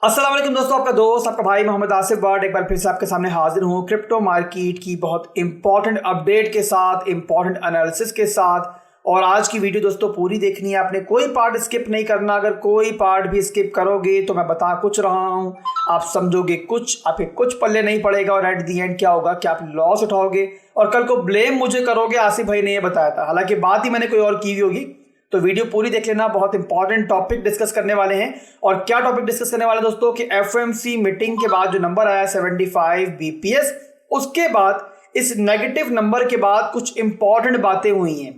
अस्सलाम वालेकुम दोस्तों, आपका दोस्त आपका भाई मोहम्मद आसिफ बट एक बार फिर से आपके सामने हाजिर हूँ क्रिप्टो मार्केट की बहुत इंपॉर्टेंट अपडेट के साथ, इंपॉर्टेंट एनालिसिस के साथ। और आज की वीडियो दोस्तों पूरी देखनी है, आपने कोई पार्ट स्किप नहीं करना। अगर कोई पार्ट भी स्किप करोगे तो मैं बता कुछ रहा हूँ, आप समझोगे कुछ, आपके कुछ पल्ले नहीं पड़ेगा और एट दी एंड क्या होगा कि आप लॉस उठाओगे और कल को ब्लेम मुझे करोगे, आसिफ भाई ने ये बताया था। हालांकि बात ही मैंने कोई और की हुई होगी, तो वीडियो पूरी देख लेना। बहुत इंपॉर्टेंट टॉपिक डिस्कस करने वाले हैं। और क्या टॉपिक डिस्कस करने वाले दोस्तों कि एफओएमसी मीटिंग के बाद जो नंबर आया 75 बीपीएस, उसके बाद इस नेगेटिव नंबर के बाद कुछ इंपॉर्टेंट बातें हुई हैं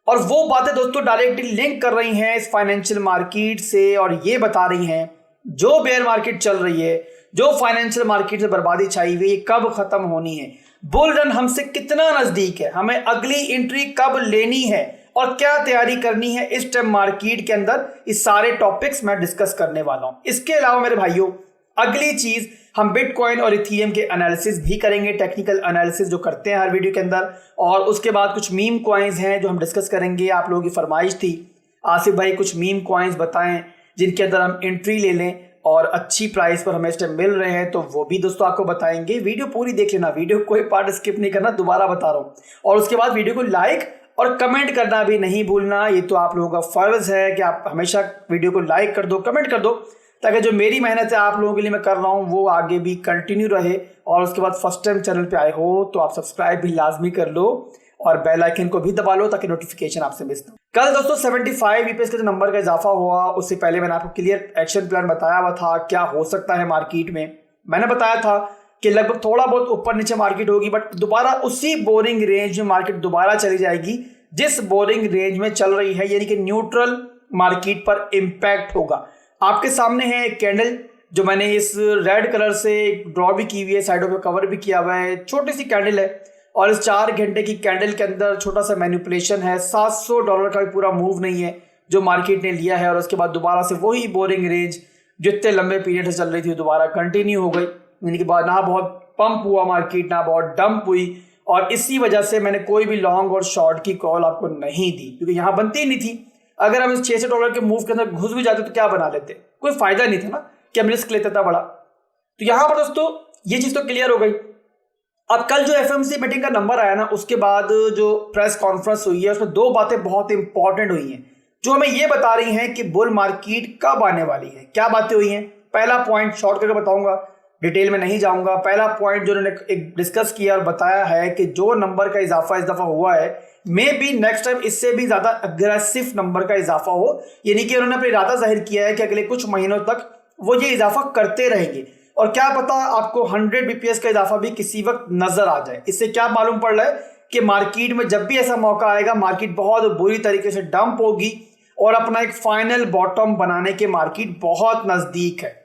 और वो बातें दोस्तों डायरेक्टली लिंक कर रही हैं इस फाइनेंशियल मार्केट से और ये बता रही हैं जो बेयर मार्केट चल रही है, जो फाइनेंशियल मार्केट से बर्बादी छाई हुई है, कब खत्म होनी है, बुल रन हमसे कितना नजदीक है, हमें अगली एंट्री कब लेनी है और क्या तैयारी करनी है इस टाइम मार्केट के अंदर। इस सारे टॉपिक्स मैं डिस्कस करने वाला हूं। इसके अलावा मेरे भाइयों, अगली चीज हम बिटकॉइन और इथेरियम के एनालिसिस भी करेंगे, टेक्निकल एनालिसिस जो करते हैं हर वीडियो के अंदर। और उसके बाद कुछ मीम कॉइन्स हैं जो हम डिस्कस करेंगे। आप लोगों की फरमाइश थी आसिफ भाई कुछ मीम कॉइन्स बताएं जिनके अंदर हम एंट्री ले लें और अच्छी प्राइस पर हमें इस टाइम मिल रहे हैं, तो वो भी दोस्तों आपको बताएंगे। वीडियो पूरी देख लेना, वीडियो कोई पार्ट स्किप नहीं करना, दोबारा बता रहा हूँ। और उसके बाद वीडियो को लाइक और कमेंट करना भी नहीं भूलना। ये तो आप लोगों का फर्ज है कि आप हमेशा वीडियो को लाइक कर दो, कमेंट कर दो, ताकि जो मेरी मेहनत है आप लोगों के लिए मैं कर रहा हूँ वो आगे भी कंटिन्यू रहे। और उसके बाद फर्स्ट टाइम चैनल पे आए हो तो आप सब्सक्राइब भी लाजमी कर लो और बेल आइकन को भी दबा लो ताकि नोटिफिकेशन आपसे मिस ना। कल दोस्तों 75 ईपीएस का जो नंबर का इजाफा हुआ, उससे पहले मैंने आपको क्लियर एक्शन प्लान बताया हुआ था क्या हो सकता है मार्केट में। मैंने बताया था कि लगभग थोड़ा बहुत ऊपर नीचे मार्केट होगी, बट दोबारा उसी बोरिंग रेंज में मार्केट दोबारा चली जाएगी जिस बोरिंग रेंज में चल रही है, यानी कि न्यूट्रल मार्केट पर इंपैक्ट होगा। आपके सामने है एक कैंडल जो मैंने इस रेड कलर से ड्रॉ भी की हुई है, साइडों पे कवर भी किया हुआ है। छोटी सी कैंडल है और इस 4 घंटे की कैंडल के अंदर छोटा सा मैनिपुलेशन है। $700 का भी पूरा मूव नहीं है जो मार्केट ने लिया है और उसके बाद दोबारा से वही बोरिंग रेंज जो इतने लंबे पीरियड से चल रही थी दोबारा कंटिन्यू हो गई। यानी कि ना बहुत पंप हुआ मार्केट, ना बहुत डंप हुई, और इसी वजह से मैंने कोई भी लॉन्ग और शॉर्ट की कॉल आपको नहीं दी क्योंकि यहाँ बनती ही नहीं थी। अगर हम इस $600 के मूव के अंदर घुस भी जाते तो क्या बना लेते, कोई फायदा नहीं था ना कि हम रिस्क लेते था बड़ा। तो यहाँ पर दोस्तों ये चीज तो क्लियर हो गई। अब कल जो एफएमसी मीटिंग का नंबर आया ना, उसके बाद जो प्रेस कॉन्फ्रेंस हुई है उसमें 2 बातें बहुत इंपॉर्टेंट हुई हैं जो हमें ये बता रही हैं कि बुल मार्केट कब आने वाली है। क्या बातें हुई हैं? पहला पॉइंट शॉर्ट करके बताऊंगा, डिटेल में नहीं जाऊंगा। पहला पॉइंट जो उन्होंने एक डिस्कस किया और बताया है कि जो नंबर का इजाफा इस दफा हुआ है, मे बी नेक्स्ट टाइम इससे भी ज्यादा अग्रेसिव नंबर का इजाफा हो। यानी कि उन्होंने अपना इरादा जाहिर किया है कि अगले कुछ महीनों तक वो ये इजाफा करते रहेंगे और क्या पता आपको 100 बीपीएस का इजाफा भी किसी वक्त नजर आ जाए। इससे क्या मालूम पड़ रहा है कि मार्केट में जब भी ऐसा मौका आएगा मार्केट बहुत बुरी तरीके से डंप होगी और अपना एक फाइनल बॉटम बनाने के मार्केट बहुत नजदीक है।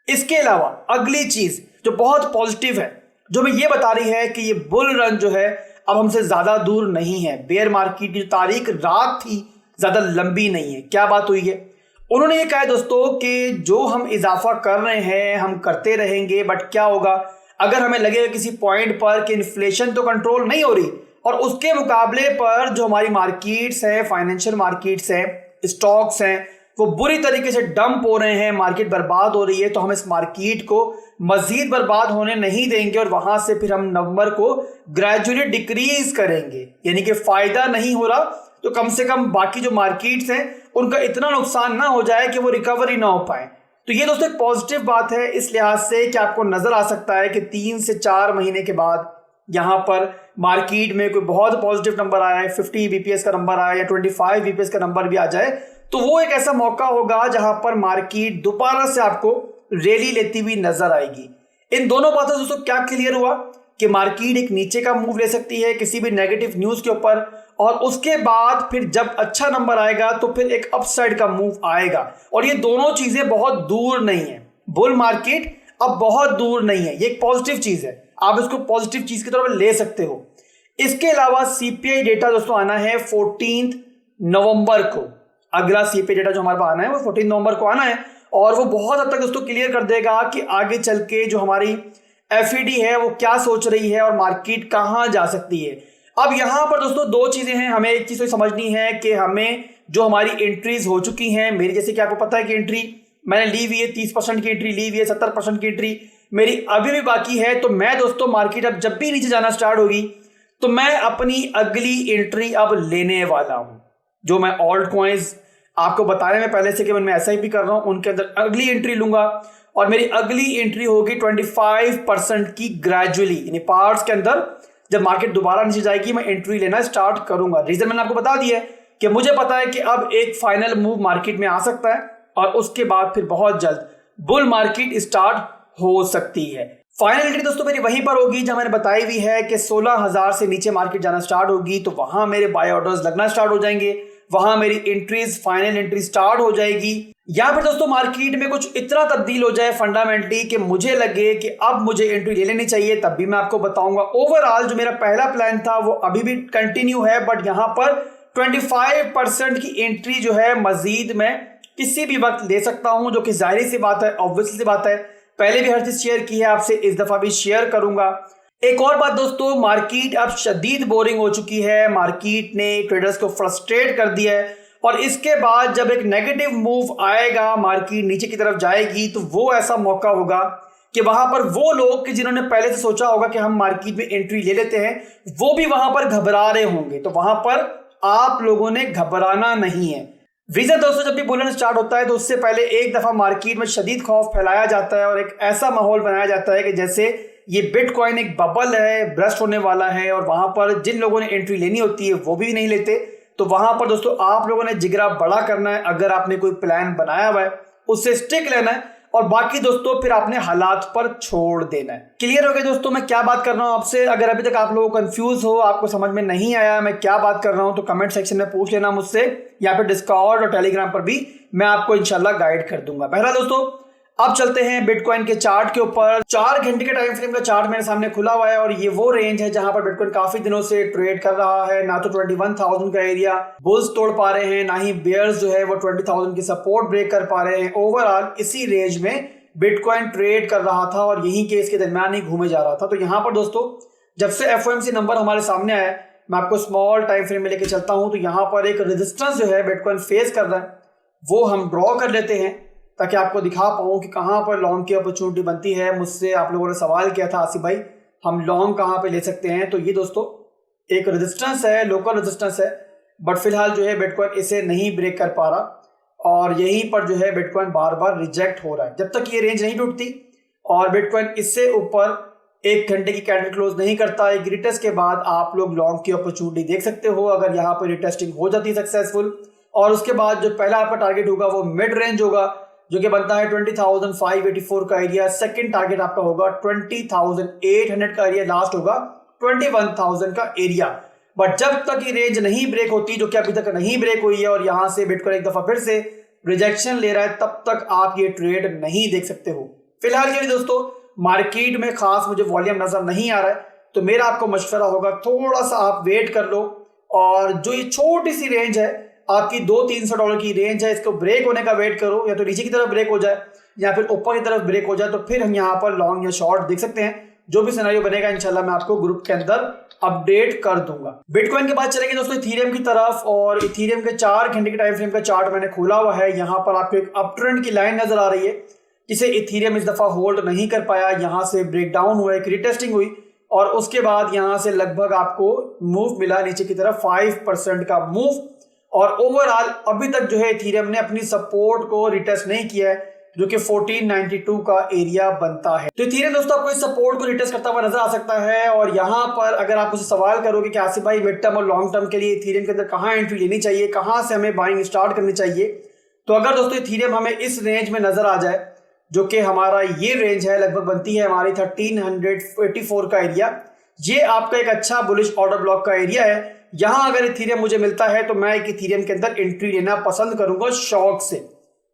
इसके अलावा अगली चीज जो बहुत पॉजिटिव है, जो हमें ये बता रही है कि ये बुल रन जो है अब हमसे ज्यादा दूर नहीं है। बेयर मार्केट की जो तारीख रात थी ज्यादा लंबी नहीं है। क्या बात हुई है? उन्होंने ये कहा है दोस्तों कि जो हम इजाफा कर रहे हैं हम करते रहेंगे, बट क्या होगा अगर हमें लगेगा किसी पॉइंट पर कि इन्फ्लेशन तो कंट्रोल नहीं हो रही और उसके मुकाबले पर जो हमारी मार्केट्स हैं, फाइनेंशियल मार्केट्स हैं, स्टॉक्स हैं, वो बुरी तरीके से डंप हो रहे हैं, मार्केट बर्बाद हो रही है, तो हम इस मार्केट को मजीद बर्बाद होने नहीं देंगे और वहां से फिर हम नंबर को ग्रेजुअली डिक्रीज करेंगे। यानी कि फायदा नहीं हो रहा तो कम से कम बाकी जो मार्केट्स हैं उनका इतना नुकसान ना हो जाए कि वो रिकवरी ना हो पाए। तो ये दोस्तों एक पॉजिटिव बात है इस लिहाज से कि आपको नजर आ सकता है कि 3 से 4 महीने के बाद यहाँ पर मार्केट में कोई बहुत पॉजिटिव नंबर आया है, 50 बीपीएस का नंबर आया या 25 बीपीएस का नंबर भी आ जाए, तो वो एक ऐसा मौका होगा जहां पर मार्केट दोबारा से आपको रैली लेती हुई नजर आएगी। इन दोनों बातों से दोस्तों क्या क्लियर हुआ कि मार्केट एक नीचे का मूव ले सकती है किसी भी नेगेटिव न्यूज के ऊपर, और उसके बाद फिर जब अच्छा नंबर आएगा तो फिर एक अपसाइड का मूव आएगा। और ये दोनों चीजें बहुत दूर नहीं है। बुल मार्केट अब बहुत दूर नहीं है, ये एक पॉजिटिव चीज है, आप इसको पॉजिटिव चीज की तरफ ले सकते हो। इसके अलावा सीपीआई डेटा दोस्तों आना है 14 नवंबर को। अगला सीपीआई डेटा जो हमारे पास आना है वो 14 नवंबर को आना है और वो बहुत हद तक दोस्तों क्लियर कर देगा कि आगे चल के जो हमारी एफईडी है वो क्या सोच रही है और मार्केट कहां जा सकती है। अब यहां पर दोस्तों 2 चीजें हैं, हमें एक चीज तो समझनी है कि हमें जो हमारी एंट्रीज हो चुकी हैं, मेरी जैसे कि आपको पता है कि एंट्री मैंने ली हुई है, 30% की एंट्री ली हुई है, 70% की एंट्री मेरी अभी भी बाकी है। तो मैं दोस्तों मार्केट अब जब भी नीचे जाना स्टार्ट होगी तो मैं अपनी अगली एंट्री अब लेने वाला हूं। जो मैं ऑल्ट कॉइन्स आपको बताने में पहले से कि मैं SIP कर रहा हूं, उनके अंदर अगली एंट्री लूंगा और मेरी अगली एंट्री होगी 25% की ग्रेजुअली, यानी पार्ट्स के अंदर जब मार्केट दोबारा नीचे जाएगी मैं एंट्री लेना स्टार्ट करूंगा। रीजन मैंने आपको बता दिया है कि मुझे पता है कि अब एक फाइनल मूव मार्केट में आ सकता है और उसके बाद फिर बहुत जल्द बुल मार्केट स्टार्ट हो सकती है। फाइनल एंट्री दोस्तों मेरी वहीं पर होगी जहां मैंने बताई हुई है कि 16,000 से नीचे मार्केट जाना स्टार्ट होगी तो वहां मेरे बाय ऑर्डर्स लगना स्टार्ट हो जाएंगे, वहां मेरी एंट्रीज फाइनल एंट्री स्टार्ट हो जाएगी। यहां पर दोस्तों मार्केट में कुछ इतना तब्दील हो जाए फंडामेंटली कि मुझे लगे कि अब मुझे एंट्री ले लेनी चाहिए, तब भी मैं आपको बताऊंगा। ओवरऑल जो मेरा पहला प्लान था वो अभी भी कंटिन्यू है, बट यहां पर 25% की एंट्री जो है मजीद मैं किसी भी वक्त ले सकता हूं, जो कि जाहिर सी बात है, ऑब्वियसली सी बात है। पहले भी हर चीज शेयर की है आपसे, इस दफा भी शेयर करूंगा। एक और बात दोस्तों, मार्केट अब शदीद बोरिंग हो चुकी है, मार्केट ने ट्रेडर्स को फ्रस्ट्रेट कर दिया है और इसके बाद जब एक नेगेटिव मूव आएगा, मार्केट नीचे की तरफ जाएगी, तो वो ऐसा मौका होगा कि वहां पर वो लोग कि जिन्होंने पहले से सोचा होगा कि हम मार्केट में एंट्री ले लेते हैं, वो भी वहां पर घबरा रहे होंगे। तो वहां पर आप लोगों ने घबराना नहीं है। रीजन दोस्तों, जब भी बुलन स्टार्ट होता है तो उससे पहले एक दफा मार्केट में शदीद खौफ फैलाया जाता है और एक ऐसा माहौल बनाया जाता है कि जैसे ये बिटकॉइन एक बबल है, ब्रस्ट होने वाला है और वहां पर जिन लोगों ने एंट्री लेनी होती है वो भी नहीं लेते। तो वहां पर दोस्तों आप लोगों ने जिगरा बड़ा करना है, अगर आपने कोई प्लान बनाया हुआ है उससे स्टिक लेना है और बाकी दोस्तों फिर आपने हालात पर छोड़ देना है। क्लियर हो गया दोस्तों मैं क्या बात कर रहा हूं आपसे? अगर अभी तक आप लोगों को कंफ्यूज हो, आपको समझ में नहीं आया मैं क्या बात कर रहा हूं, तो कमेंट सेक्शन में पूछ लेना मुझसे, या फिर डिस्कॉर्ड और टेलीग्राम पर भी मैं आपको इंशाल्लाह गाइड कर दूंगा। पहला दोस्तों अब चलते हैं बिटकॉइन के चार्ट के ऊपर। 4 घंटे के टाइम फ्रेम का चार्ट मेरे सामने खुला हुआ है और ये वो रेंज है जहां पर बिटकॉइन काफी दिनों से ट्रेड कर रहा है। ना तो 21,000 का एरिया बुल्स तोड़ पा रहे हैं, ना ही बेयर्स जो है वो 20,000 की सपोर्ट ब्रेक कर पा रहे हैं। ओवरऑल इसी रेंज में बिटकॉइन ट्रेड कर रहा था और यहीं के इसके दरमियान ही घूमे जा रहा था। तो यहां पर दोस्तों जब से FOMC नंबर हमारे सामने आया, मैं आपको स्मॉल टाइम फ्रेम में लेके चलता हूं, तो यहां पर एक रेजिस्टेंस जो है बिटकॉइन फेस कर रहा है, वो हम ड्रॉ कर लेते हैं ताकि आपको दिखा पाऊं कि कहां पर लॉन्ग की अपॉर्चुनिटी बनती है। मुझसे आप लोगों ने सवाल किया था आसिफ भाई हम लॉन्ग कहां पे ले सकते हैं, तो ये दोस्तों एक रेजिस्टेंस है, लोकल रेजिस्टेंस है, बट फिलहाल जो है बिटकॉइन इसे नहीं ब्रेक कर पा रहा और यहीं पर जो है बिटकॉइन बार बार रिजेक्ट हो रहा है। जब तक ये रेंज नहीं टूटती और बिटकॉइन इससे ऊपर 1 घंटे की कैंडल क्लोज नहीं करता, एक रिटेस्ट के बाद आप लोग लॉन्ग की अपॉर्चुनिटी देख सकते हो। अगर यहाँ पर रिटेस्टिंग हो जाती है सक्सेसफुल और उसके बाद जो पहला आपका टारगेट होगा वो मिड रेंज होगा, जो कि बनता है 20,584 का एरिया। सेकंड टारगेट आपका होगा 20,800 का एरिया, लास्ट होगा 21,000 का एरिया। बट जब तक ये रेंज नहीं ब्रेक होती, जो कि अभी तक नहीं ब्रेक हुई है और यहां से बिटकॉइन एक दफा फिर से रिजेक्शन ले रहा है, तब तक आप ये ट्रेड नहीं देख सकते हो। फिलहाल के लिए दोस्तों मार्केट में खास मुझे वॉल्यूम नजर नहीं आ रहा है, तो मेरा आपको मशवरा होगा थोड़ा सा आप वेट कर लो और जो ये छोटी सी रेंज है आपकी $200-300 की रेंज है, इसको ब्रेक होने का वेट करो, या तो नीचे की तरफ ब्रेक हो जाए या फिर ऊपर की तरफ ब्रेक हो जाए, तो फिर हम यहाँ पर लॉन्ग या शॉर्ट देख सकते हैं। जो भी सिनेरियो बनेगा इंशाल्लाह मैं आपको ग्रुप के अंदर अपडेट कर दूंगा। बिटकॉइन के बाद चलेंगे दोस्तों इथेरियम की तरफ और इथेरियम के 4 घंटे के टाइम फ्रेम का चार्ट मैंने खोला हुआ है। यहाँ पर आपको एक अप ट्रेंड की लाइन नजर आ रही है जिसे इथेरियम इस दफा होल्ड नहीं कर पाया। यहाँ से ब्रेक डाउन हुआ, एक रिटेस्टिंग हुई और उसके बाद यहाँ से लगभग आपको मूव मिला नीचे की तरफ 5% का मूव, और ओवरऑल अभी तक जो है इथेरियम ने अपनी सपोर्ट को रिटेस्ट नहीं किया है, जो कि 1492 का एरिया बनता है। तो इथेरियम दोस्तों आपको इस सपोर्ट को रिटेस्ट करता हुआ नजर आ सकता है। और यहाँ पर अगर आप मुझसे सवाल करोगे कि आसिफ भाई मिड टर्म और लॉन्ग टर्म के लिए इथेरियम के अंदर कहाँ एंट्री लेनी चाहिए, कहाँ से हमें बाइंग स्टार्ट करनी चाहिए, तो अगर दोस्तों इथेरियम हमें इस रेंज में नजर आ जाए, जो कि हमारा ये रेंज है, लगभग बनती है हमारी 1384 का एरिया, ये आपका एक अच्छा बुलिश ऑर्डर ब्लॉक का एरिया है। यहां अगर इथेरियम मुझे मिलता है तो मैं एक इथेरियम के अंदर एंट्री लेना पसंद करूंगा शॉर्ट से।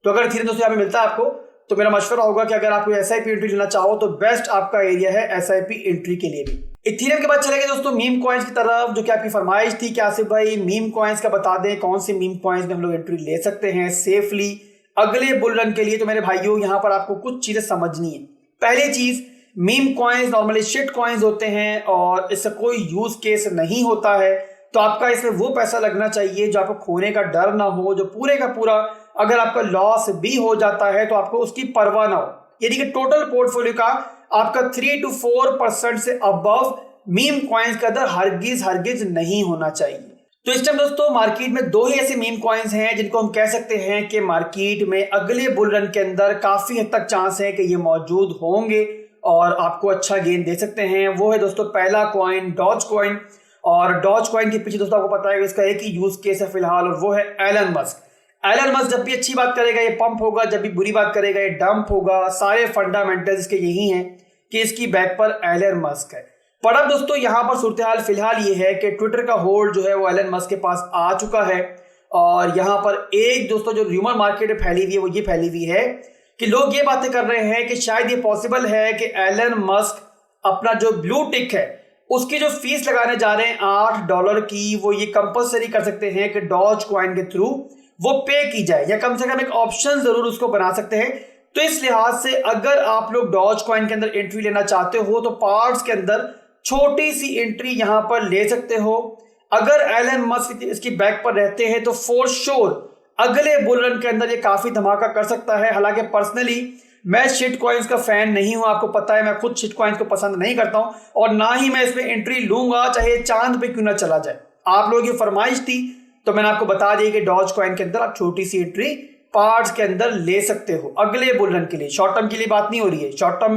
तो अगर इथेरियम दोस्तों यहाँ पे मिलता है आपको, तो मेरा मशवरा होगा कि अगर आपको SIP एंट्री लेना चाहो तो बेस्ट आपका एरिया है SIP एंट्री के लिए भी। इथेरियम के बाद चलेंगे दोस्तों मीम कॉइन्स की तरफ, जो कि आपकी फरमाइश थी कि आसिफ भाई मीम कॉइन्स का बता दें कौन से मीम कॉइन्स में हम लोग एंट्री ले सकते हैं सेफली अगले बुल रन के लिए। तो मेरे भाइयों यहाँ पर आपको कुछ चीजें समझनी है। पहली चीज, meme coins normally shit coins होते हैं और इसका कोई यूज केस नहीं होता है। तो आपका इसमें वो पैसा लगना चाहिए जो आपको खोने का डर ना हो, जो पूरे का पूरा अगर आपका लॉस भी हो जाता है तो आपको उसकी परवाह ना हो। यानी कि टोटल पोर्टफोलियो का आपका 3 to 4% से अबव मीम कॉइन्स के अंदर हरगिज नहीं होना चाहिए। तो इस टाइम दोस्तों मार्केट में दो ही ऐसे मीम कॉइन्स हैं जिनको हम कह सकते हैं कि मार्केट में अगले बुल रन के अंदर काफी हद तक चांस है कि ये मौजूद होंगे और आपको अच्छा गेन दे सकते हैं। वो है दोस्तों पहला कॉइन डॉज कॉइन, और डॉज कॉइन के पीछे दोस्तों आपको पता है इसका एक ही यूज केस है फिलहाल, और वो है एलन मस्क। एलन मस्क जब भी अच्छी बात करेगा ये पंप होगा, जब भी बुरी बात करेगा ये डंप होगा। सारे फंडामेंटल्स के यही हैं कि इसकी बैक पर एलन मस्क है। पर अब दोस्तों यहाँ पर सूरत हाल फिलहाल ये है कि ट्विटर का होल्ड जो है वो एलन मस्क के पास आ चुका है, और यहाँ पर एक दोस्तों जो र्यूमर मार्केट में फैली हुई है वो ये फैली हुई है कि लोग ये बातें कर रहे हैं कि शायद ये पॉसिबल है कि एलन मस्क अपना जो ब्लू टिक है उसकी जो फीस लगाने जा रहे हैं $8 की, वो ये कंपलसरी कर सकते हैं कि डॉज कॉइन के थ्रू वो पे की जाए, या कम से कम एक ऑप्शन जरूर उसको बना सकते हैं। तो इस लिहाज से अगर आप लोग डॉज कॉइन के अंदर एंट्री लेना चाहते हो तो पार्ट्स के अंदर छोटी सी एंट्री यहां पर ले सकते हो। अगर एलन मस्क इसकी बैक पर रहते हैं तो फॉर श्योर अगले बुल रन के अंदर ये काफी धमाका कर सकता है। हालांकि पर्सनली मैं शिट कॉइन्स का फैन नहीं हूं, आपको पता है मैं खुद शिट कॉइन्स को पसंद नहीं करता हूं, और ना ही मैं इसमें एंट्री लूंगा चाहे चांद पे क्यों ना चला जाए। आप लोगों की फरमाइश थी तो मैंने आपको बता दिया कि डॉज कॉइन के अंदर आप छोटी सी एंट्री पार्ट्स के अंदर ले सकते हो अगले बुल रन के लिए। शॉर्ट टर्म के लिए बात नहीं हो रही है। शॉर्ट टर्म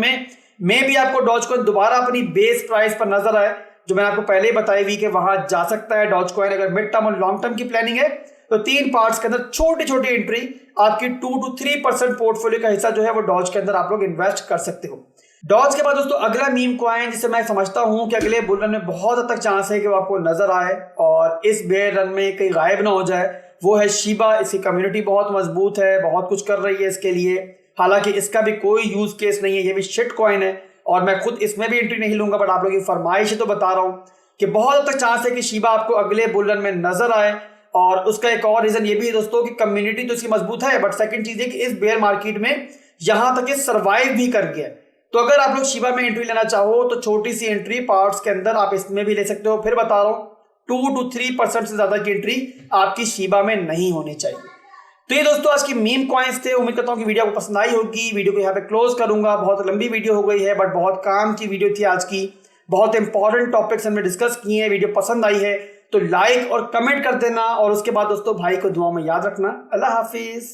में भी आपको डॉज कॉइन दोबारा अपनी बेस प्राइस पर नजर आए, जो मैंने आपको पहले ही बताई हुई कि वहां जा सकता है डॉज कॉइन। अगर मिड टर्म और लॉन्ग टर्म की प्लानिंग है तो 3 पार्ट्स के अंदर छोटी छोटी एंट्री आपकी 2 to 3% पोर्टफोलियो का हिस्सा जो है वो डॉज के अंदर आप लोग इन्वेस्ट कर सकते हो। डॉज के बाद दोस्तों अगला मीम कॉइन जिसे मैं समझता हूं कि अगले बुल रन में बहुत हद तक चांस है कि वो आपको नजर आए और इस बेयर रन में कहीं गायब ना हो जाए, वो है शिबा। इसकी कम्युनिटी बहुत मजबूत है, बहुत कुछ कर रही है इसके लिए। हालांकि इसका भी कोई यूज केस नहीं है, ये भी शिट कॉइन है और मैं खुद इसमें भी एंट्री नहीं लूंगा, बट आप लोगों की फरमाइश है तो बता रहा हूं कि बहुत हद तक चांस है कि शिबा आपको अगले बुल रन में नजर आए। और उसका एक और रीजन ये भी है दोस्तों कि कम्युनिटी तो इसकी मजबूत है, बट सेकंड चीज है कि इस बेयर मार्केट में यहां तक ये सर्वाइव भी कर गया। तो अगर आप लोग शिबा में एंट्री लेना चाहो तो छोटी सी एंट्री पार्ट्स के अंदर आप इसमें भी ले सकते हो। फिर बता रहा हूं 2 to 3% से ज्यादा की एंट्री आपकी शिबा में नहीं होनी चाहिए। तो ये दोस्तों आज की मीम कॉइन्स थे। उम्मीद करता हूं कि वीडियो आपको पसंद आई होगी। वीडियो को यहाँ पे क्लोज करूंगा, बहुत लंबी वीडियो हो गई है बट बहुत काम की वीडियो थी आज की। बहुत इंपॉर्टेंट टॉपिक्स हमने डिस्कस किए हैं। वीडियो पसंद आई है तो लाइक और कमेंट कर देना, और उसके बाद दोस्तों भाई को दुआ में याद रखना। अल्लाह हाफिज।